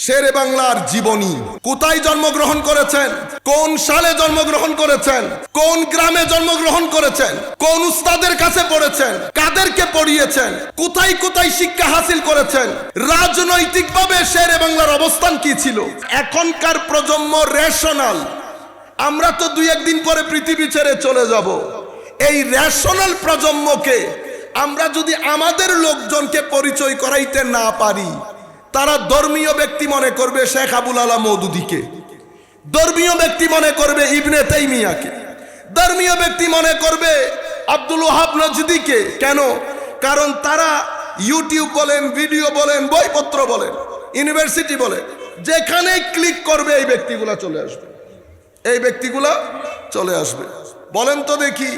শেরে বাংলার জীবনী। কোথায় জন্মগ্রহণ করেছেন, কোন সালে জন্মগ্রহণ করেছেন, কোন গ্রামে জন্মগ্রহণ করেছেন, কোন উস্তাদের কাছে পড়েছেন, কাদেরকে পড়িয়েছেন, কোথায় কোথায় শিক্ষা হাসিল করেছেন, রাজনৈতিকভাবে শেরে বাংলার অবস্থান কি ছিল। এখনকার প্রজন্ম রেশনাল। আমরা তো দুই একদিন পরে পৃথিবী ছেড়ে চলে যাব। এই রেশনাল প্রজন্মকে আমরা যদি আমাদের লোকজনকে পরিচয় করাইতে না পারি, তারা ধর্মীয় ব্যক্তি মনে করবে শেখ আবুল আলা মওদুদীকে, ধর্মীয় ব্যক্তি মনে করবে ইবনে তাইমিয়াকে, ধর্মীয় ব্যক্তি মনে করবে আব্দুল ওয়াহাব নজদীকে। কেন? কারণ তারা ইউটিউব বলেন, ভিডিও বলেন, বইপত্র বলেন, ইউনিভার্সিটি বলেন, যেখানে ক্লিক করবে এই ব্যক্তিগুলা চলে আসবে, এই ব্যক্তিগুলা চলে আসবে। বলেন তো দেখি,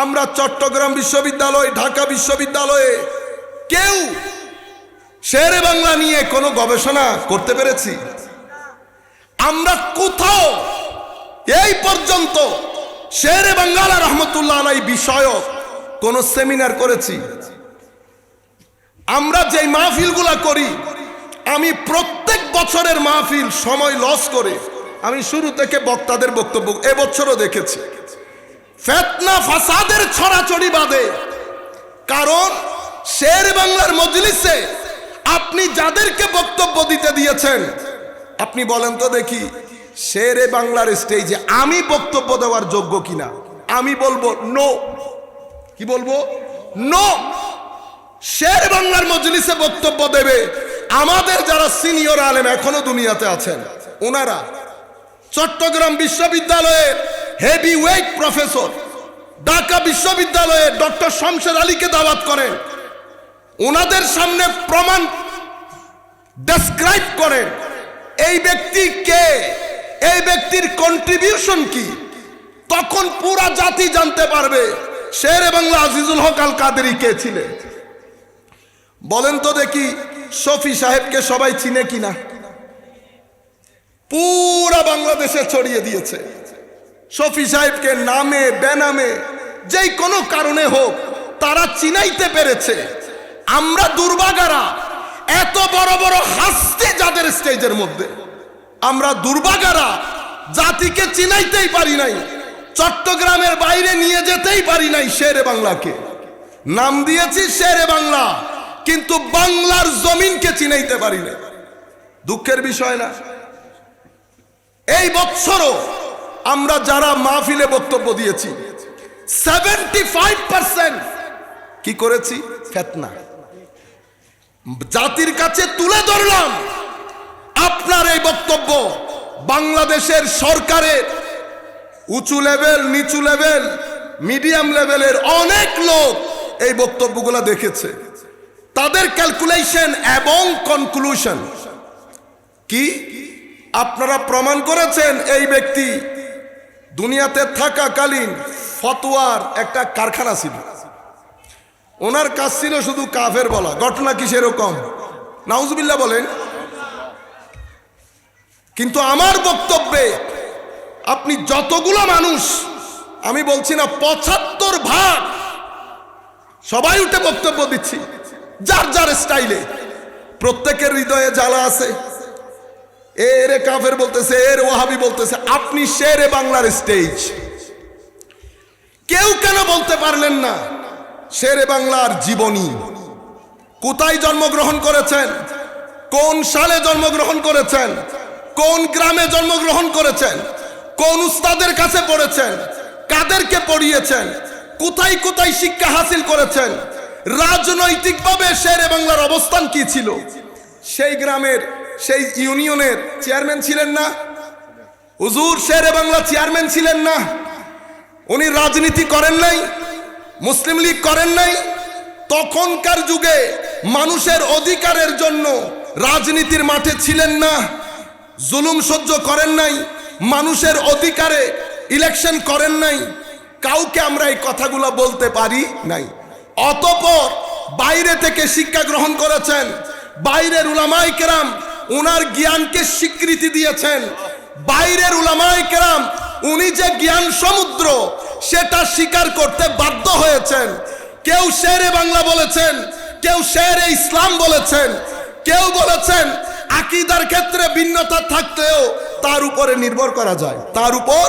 আমরা চট্টগ্রাম বিশ্ববিদ্যালয়, ঢাকা বিশ্ববিদ্যালয়ে কেউ শেরে বাংলা নিয়ে কোনো গবেষণা করতে পেরেছি? আমরা কোথাও এই পর্যন্ত শেরে বাংলা রহমতুল্লাহ আলাই বিষয়ক কোন সেমিনার করেছি? আমরা যেই মাহফিলগুলা করি, আমি প্রত্যেক বছরের মাহফিল সময় লস করে আমি শুরু থেকে বক্তাদের বক্তব্য এবছরও দেখেছি। ফিতনা ফাসাদের ছড়াছড়ি বাদে, কারণ শেরে বাংলার মজলিসে আপনি যাদেরকে বক্তব্য দিতে দিয়েছেন, আপনি বলেন তো দেখি শেরে বাংলার স্টেজে আমি বক্তব্য দেওয়ার যোগ্য কিনা? আমি বলবো নো। কি বলবো? নো। শেরে বাংলার মজলিসে বক্তব্য দেবে আমাদের যারা সিনিয়র আলেম এখনো দুনিয়াতে আছেন, ওনারা চট্টগ্রাম বিশ্ববিদ্যালয়ের হেভি ওয়েট প্রফেসর, ঢাকা বিশ্ববিদ্যালয়ে ডক্টর শমশের আলীকে দাওয়াত করেন, ওনাদের সামনে প্রমাণ ডেসক্রাইব করেন এই ব্যক্তি কে, এই ব্যক্তির কন্ট্রিবিউশন কি, তখন পুরা জাতি জানতে পারবে শেরে বাংলা আজিজুল হক আল কাদেরী কে ছিলেন। বলেন তো দেখি শফি সাহেবকে সবাই চিনে কিনা? পুরা বাংলাদেশে ছড়িয়ে দিয়েছে। শফি সাহেবকে নামে বেনামে যেই কোনো কারণে হোক তারা চিনাইতে পেরেছে। আমরা দুর্ভাগারা, এত বড় বড় হাসতে যাদের স্টেজের মধ্যে, আমরা দুর্ভাগারা জাতিকে চিনাইতেই পারি নাই, চট্টগ্রামের বাইরে নিয়ে যেতেই পারি নাই শেরে বাংলাকে। নাম দিয়েছি শেরে বাংলা, কিন্তু বাংলার জমিনকে চিনাইতে পারি না। দুঃখের বিষয় না? এই বছরও আমরা যারা মাহফিলে বক্তব্য দিয়েছি 75% কি করেছি? ফিতনা। জাতির কাছে তুলে ধরলাম আপনার এই বক্তব্য বাংলাদেশের সরকারের উঁচু লেভেল, নিচু লেভেল, মিডিয়াম লেভেলের অনেক লোক এই বক্তব্যগুলো দেখেছে। তাদের ক্যালকুলেশন এবং কনক্লুশন কি আপনারা প্রমাণ করেছেন এই ব্যক্তি দুনিয়াতে থাকাকালীন ফতোয়ার একটা কারখানা ছিল, ওনার কাজ ছিল শুধু কাফের বলা। ঘটনা কি সেরকম? নাউজুবিল্লাহ বলেন। কিন্তু আমার বক্তব্যে আপনি যতগুলো মানুষ, আমি বলছি না 75% সবাই উঠে বক্তব্য দিচ্ছি যার যার স্টাইলে, প্রত্যেকের হৃদয়ে জ্বালা আছে। এরে কাফের বলতেছে, এর ওয়াহাবি বলতেছে। আপনি শেরে বাংলার স্টেজ, কেউ কেন বলতে পারলেন না শেরে বাংলার জীবনী? কোথায় জন্মগ্রহণ করেছেন, কোন সালে জন্মগ্রহণ করেছেন, কোন গ্রামে জন্মগ্রহণ করেছেন, কোন উস্তাদের কাছে পড়েছেন, কাদেরকে পড়িয়েছেন, কোথায় কোথায় শিক্ষা হাসিল করেছেন, রাজনৈতিকভাবে শেরে বাংলার অবস্থান কি ছিল। সেই গ্রামের, সেই ইউনিয়নের চেয়ারম্যান ছিলেন না হুজুর? শেরে বাংলা চেয়ারম্যান ছিলেন না? উনি রাজনীতি করেন নাই, মুসলিম লীগ করেন নাই? তখনকার যুগে মানুষের অধিকারের জন্য রাজনীতির মাঠে ছিলেন না? জুলুম সহ্য করেন নাই? মানুষের অধিকারে ইলেকশন করেন নাই? কাউকে আমরা এই কথাগুলো বলতে পারি নাই। অতঃপর বাইরে থেকে শিক্ষা গ্রহণ করেছেন, বাইরের উলামায়ে কেরাম উনার জ্ঞানকে স্বীকৃতি দিয়েছেন। বাইরের উলামায়ে কেরাম উনি যে জ্ঞান সমুদ্র সেটা স্বীকার করতে বাধ্য হয়েছেন। কেউ শেরে বাংলা বলেছেন, কেউ শেরে ইসলাম বলেছেন, কেউ বলেছেন আকীদার ক্ষেত্রে ভিন্নতা থাকলেও তার উপরে নির্ভর করা যায়, তার উপর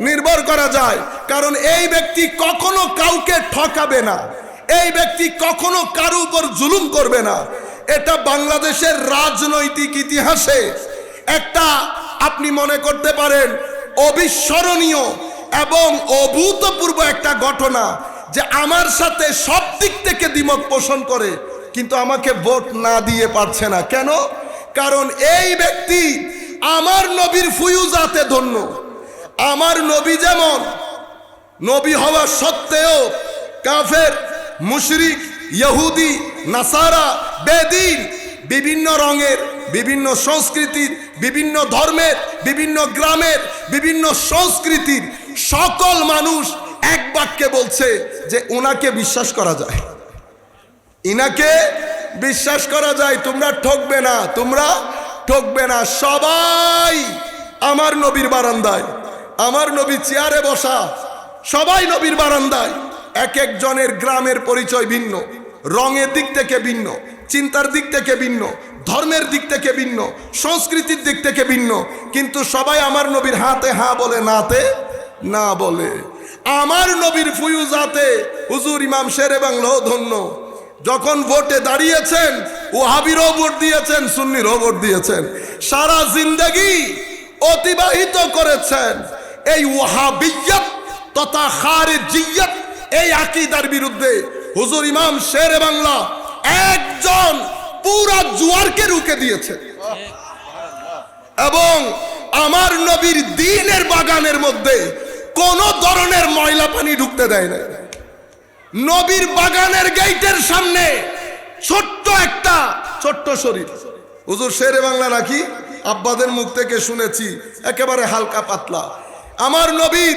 নির্ভর করা যায়। কারণ এই ব্যক্তি কখনো কাউকে ঠকাবে না, এই ব্যক্তি কখনো কারো উপর জুলুম করবে না। এটা বাংলাদেশের রাজনৈতিক ইতিহাসে একটা, আপনি মনে করতে পারেন, অবিস্মরণীয় এবং অভূতপূর্ব একটা ঘটনা, যে আমার সাথে সব দিক থেকে দ্বিমত পোষণ করে কিন্তু আমাকে ভোট না দিয়ে পারছে না। কেন? কারণ এই ব্যক্তি আমার নবীর ফুয়ুজাতে ধন্য। আমার নবী যেমন নবী হওয়া সত্ত্বেও কাফের, মুশরিক, ইহুদি, নাসারা, বেদিন, বিভিন্ন রঙের, বিভিন্ন সংস্কৃতির, বিভিন্ন ধর্মের, বিভিন্ন গ্রামের, বিভিন্ন সংস্কৃতির সকল মানুষ এক বাক্যে বলছে যে ওনাকে বিশ্বাস করা যায়, ইনাকে বিশ্বাস করা যায়, তোমরা ঠকবে না, তোমরা ঠকবে না। সবাই আমার নবীর বারান্দায়, আমার নবী চেয়ারে বসা, সবাই নবীর বারান্দায়। এক একজনের গ্রামের পরিচয় ভিন্ন, রঙের দিক থেকে ভিন্ন, চিন্তার দিক থেকে ভিন্ন, ধর্মের দিক থেকে ভিন্ন, সংস্কৃতির দিক থেকে ভিন্ন, কিন্তু সবাই আমার নবীর হাতে হা বলে, নাতে না বলে। আমার নবীর ফুয়ুজাতে হুজুর ইমাম শেরে বাংলাও ধন্য। যখন ভোটে দাঁড়িয়েছেন, ওয়াহাবিরও ভোট দিয়েছেন, সুন্নিরও ভোট দিয়েছেন, সারা জিন্দেগি অতিবাহিত করেছেন এই ওয়াহাবিয়্যত তথা খারিজিয়্যত, এই আকীদার বিরুদ্ধে। হুজুর ইমাম শেরে বাংলা একজন পুরা জোয়ারকে রুখে দিয়েছে এবং আমার নবীর দ্বীনের বাগানের মধ্যে কোন ধরনের ময়লা পানি ঢুকতে দেয় না। নবীর বাগানের গেটের সামনে ছোট্ট একটা ছোট্ট শরীর, হুজুর শেরে বাংলা নাকি আব্বাদের মুখ থেকে শুনেছি, একেবারে হালকা পাতলা। আমার নবীর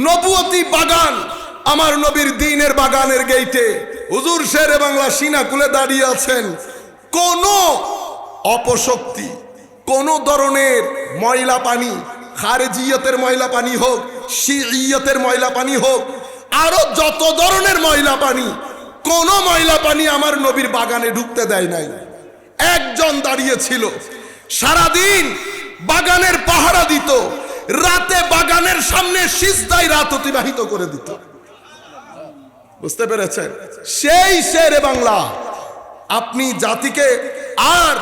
নবুয়তি বাগান, আমার নবীর দ্বীনের বাগানের গেটে হুজুর শেরে বাংলা সিনা খুলে দাঁড়িয়ে আছেন। কোন অপশক্তি, কোন ধরনের ময়লা পানি, খারেজিয়তের ময়লা পানি হোক, শিইয়তের ময়লা পানি হোক, আরো যত ধরনের ময়লা পানি, কোন ময়লা পানি আমার নবীর বাগানে ঢুকতে দেয় নাই। একজন দাঁড়িয়ে ছিল, সারাদিন বাগানের পাহারা দিত, রাতে বাগানের সামনে সিজদায় রাত অতিবাহিত করে দিত। বুঝতে পেরেছেন? সেই শেরে বাংলা। আপনি জাতিকে, আর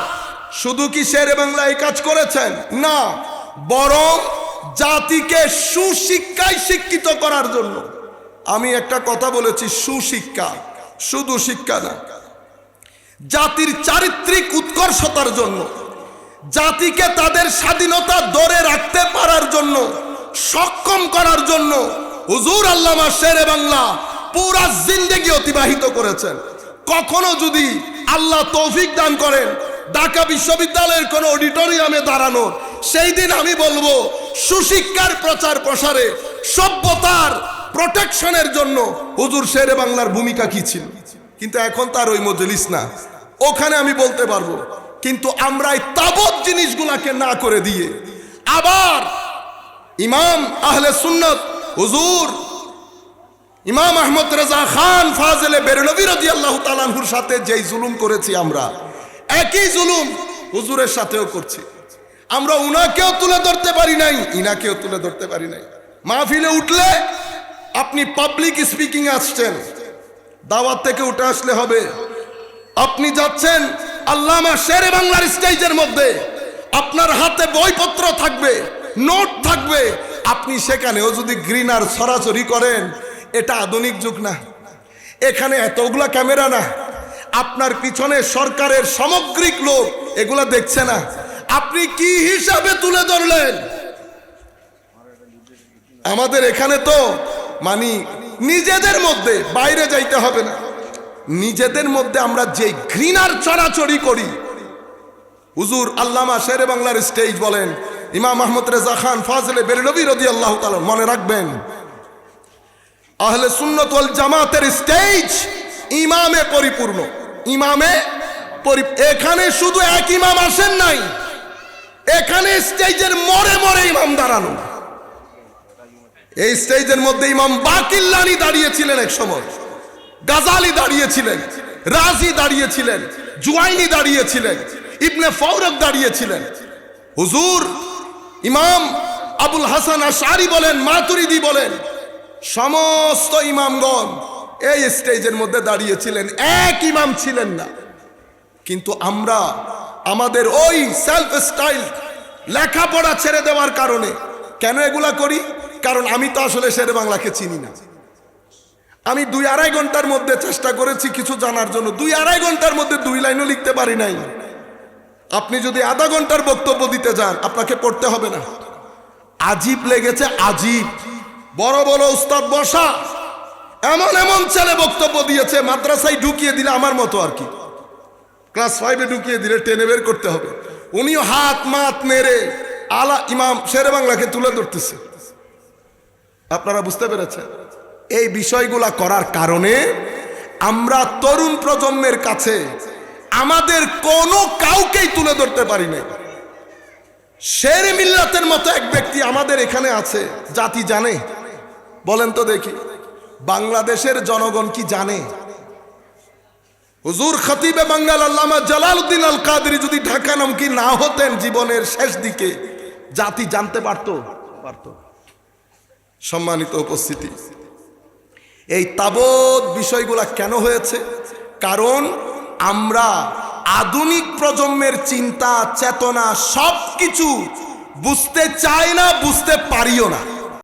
শুধু কি শেরে বাংলা এই কাজ করেছেন? না, বরং জাতিকে সুশিক্ষায় শিক্ষিত করার জন্য। আমি একটা কথা বলেছি, সুশিক্ষা, শুধু শিক্ষা না, জাতির চারিত্রিক উৎকর্ষতার জন্য, জাতিকে তাদের স্বাধীনতা ধরে রাখতে পারার জন্য, সক্ষম করার জন্য হুজুর আল্লামা শেরে বাংলা পুরা জিন্দেগি অতিবাহিত করেছেন। কখনো যদি আল্লাহ তৌফিক দান করেন ঢাকা বিশ্ববিদ্যালয়ের কোন অডিটোরিয়ামে দাঁড়ানো, সেই দিন আমি বলবো সুশিক্ষার প্রচার প্রসারে, সভ্যতার প্রোটেকশনের জন্য হুজুর শেরে বাংলার ভূমিকা কি ছিল। কিন্তু এখন তার ওই মজলিস না, ওখানে আমি বলতে পারবো। কিন্তু আমরা এই তাবৎ জিনিসগুলাকে না করে দিয়ে আবার ইমাম আহলে সুন্নাত হুজুর ইমাম আহমদ রেজা খান ফাজলে বেরলভী রাদিয়াল্লাহু তাআলা আনহুর সাথে যেই জুলুম করেছি, আমরা একই জুলুম হুজুরের সাথেও করছি। আমরা উনাকেও তুলে ধরতে পারি নাই, ইনাকেও তুলে ধরতে পারি নাই। মাহফিলে উঠলে আপনি পাবলিক স্পিকিং আসছেন, দাওয়াত থেকে উঠে আসলে হবে। আপনি যাচ্ছেন আল্লামা শেরে বাংলার স্টেজের মধ্যে, আপনার হাতে বইপত্র থাকবে, নোট থাকবে, আপনি সেখানেও যদি গ্রিনার ছড়াছড়ি করেন, এটা আধুনিক যুগ না, এখানে এতগুলা ক্যামেরা না, আপনার পিছনে সরকারের সামগ্রিক লোক এগুলা দেখছে না, আপনি কি হিসাবে তুলে ধরলেন? আমাদের এখানে তো মানে নিজেদের মধ্যে, বাইরে যাইতে হবে না, নিজেদের মধ্যে আমরা যে ঘৃণার চড়াচড়ি করি। হুজুর আল্লামা শেরে বাংলার স্টেজ বলেন, ইমাম আহমদ রেজা খান ফাজলে বেরলভী রাদিয়াল্লাহু তাআলা, মনে রাখবেন আহলে সুন্নাত ওয়াল জামাতের স্টেজ ইমামে পরিপূর্ণ, ইমামে এখানে শুধু এক ইমাম আসেন নাই, এখানে স্টেজের মরে মরে ইমাম দাঁড়ানো। এই স্টেজের মধ্যে ইমাম বাকিল্লানি দাঁড়িয়েছিলেন, এক সময় গাজালি দাঁড়িয়েছিলেন, রাজি দাঁড়িয়েছিলেন, জুয়াইনি দাঁড়িয়েছিলেন, ইবনে ফাওরাক দাঁড়িয়েছিলেন। হুজুর ইমাম আবুল হাসান আশআরি বলেন, মাতুরিদি বলেন, সমস্ত ইমামগণ এই স্টেজের মধ্যে দাঁড়িয়েছিলেন, এক ইমাম ছিলেন না। কিন্তু আমরা আমাদের ওই সেলফ স্টাইল লেখাপড়া ছেড়ে দেওয়ার কারণে কেন এগুলা করি? কারণ আমি তো আসলে শেরে বাংলাকে চিনি না। আমি 2-2.5 ঘন্টার মধ্যে চেষ্টা করেছি কিছু জানার জন্য, 2-2.5 ঘন্টার মধ্যে 2 লাইনও লিখতে পারি নাই। আপনি যদি আধা ঘন্টার বক্তব্য দিতে যান, আপনাকে পড়তে হবে না। আজীব লেগেছে, আজীব। বড় বড় উস্তাদ বসা, এমন এমন ছেলে বক্তব্য দিয়েছে, মাদ্রাসায় ঢুকিয়ে দিলে আমার মতো আর কি, ক্লাস 5-এ ঢুকিয়ে দিলে 10-এ বের করতে হবে। উনিও হাত মাত নেড়ে আলা ইমাম শেরে বাংলাকে তুলে ধরতেছে। আপনারা বুঝতে পেরেছেন? এই বিষয়গুলা করার কারণে আমরা তরুণ প্রজন্মের কাছে আমাদের কোনো কাউকেই তুলে ধরতে পারি না। শের মিল্লাতের মতো এক ব্যক্তি আমাদের এখানে আছে, জাতি জানে? বলেন তো দেখি, বাংলাদেশের জনগণ কি জানে? হুজুর খতিবে বাঙ্গাল আল্লামা জালালউদ্দিন আল কাদরি যদি ঢাকা নামকি না হতেন জীবনের শেষ দিকে, জাতি জানতে পারত? সম্মানিত উপস্থিতি, এই তাবৎ বিষয়গুলা কেন হয়েছে? কারণ আমরা আধুনিক প্রজন্মের চিন্তা চেতনা সবকিছু বুঝতে চাই না, বুঝতে পারিও না।